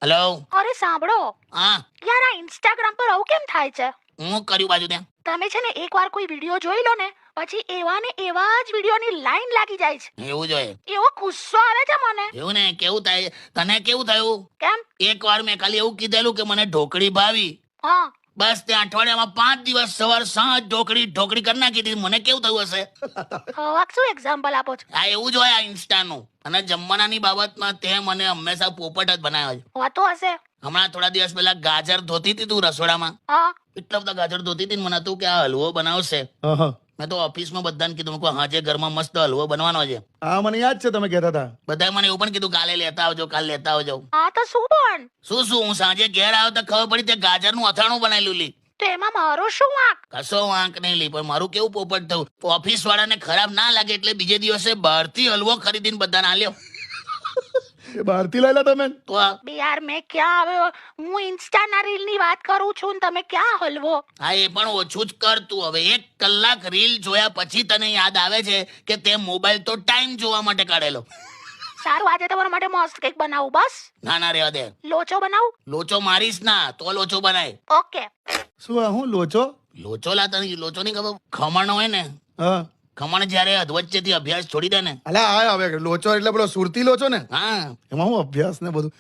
Hello. અરે સાંભળો હા, યાર, આ ઇન્સ્ટાગ્રામ પર આવું કેમ થાય છે? હું કર્યું બાજુ ત્યાં. તમે છે ને એકવાર કોઈ વિડીયો જોઈ લો ને, પછી એવા ને એવા જ વિડીયોની લાઈન લાગી જાય છે. એવું જોઈએ. એવો ગુસ્સો આવે છે મને. એવું ને, કેવું થાય તને? કેવું થયું? કેમ? એકવાર મેં ખાલી એવું કીધેલું કે મને ઢોકળી ભાવી, હા, બસ ત્યાં અઠવાડિયામાં 5 દિવસ સવાર સાંજ ઢોકળી ઢોકળી કરી નાખી હતી. મને કેવું થયું હશે? હવે શું એક્ઝામ્પલ આપો છો? આ એવું જ હોય આ ઇન્સ્ટાનું. અને જમવાનાની બાબતમાં તે મને હંમેશા પોપટ જ બનાવ્યો છે. હોતો હશે. હમણાં થોડા દિવસ પહેલા ગાજર ધોતી હતી તું રસોડામાં, હા, એટલા બધા ગાજર ધોતી હતી ને મને હતું કે આ હલવો બનાવશે. મેં તો ઓફિસમાં બધાને કીધું, મેં કહ્યું હાજે ઘરમાં મસ્ત હલવો બનવાનો છે. હા, મને યાદ છે તમે કહેતા હતા. બધાએ મને એવું પણ કીધું કાલે લેતા આવજો, કાલે લેતા આવજો. હા તો શું પણ? શું હું સાંજે ઘેર આવ્યો તો ખબર પડી તે ગાજરનું અથાણું બનાવેલું લી. તો એમાં મારો શું વાંક? કશો વાંક નહીં લી, પણ મારું કેવું પોપટ થયું. ઓફિસ વાળાને ખરાબ ના લાગે એટલે બીજે દિવસે બહારથી હલવો ખરીદીને બધાને આલ્યો. એ બહારથી લાયેલા તમે? તો આ બે યાર, મેં ક્યાં આવ્યો? હું ઇન્સ્ટાના રીલની વાત કરું છું ને તમે ક્યાં હલવો? હા, એ પણ ઓછું જ કર તું હવે. 1 કલાક રીલ જોયા પછી તને યાદ આવે છે કે તે મોબાઈલ તો ટાઈમ જોવા માટે કાઢેલો. સારું, આજે તમારા માટે મસ્ત કેક બનાવું. બસ ના ના, રહેવા દે. લોચો બનાવું. લોચો મારીશ ના તો લોચો બનાય. ઓકે. શું આ હું લોચો? લોચો લા, તને લોચો નહીં ખબર? ખમણ હોય ને, હા, ખમણ જ્યારે અધવચ્ચેથી અભ્યાસ છોડી દે ને. અલા આ હવે લોચો એટલે પેલો સુરતી લોચો ને? હા, એમાં હું અભ્યાસ ને બધું.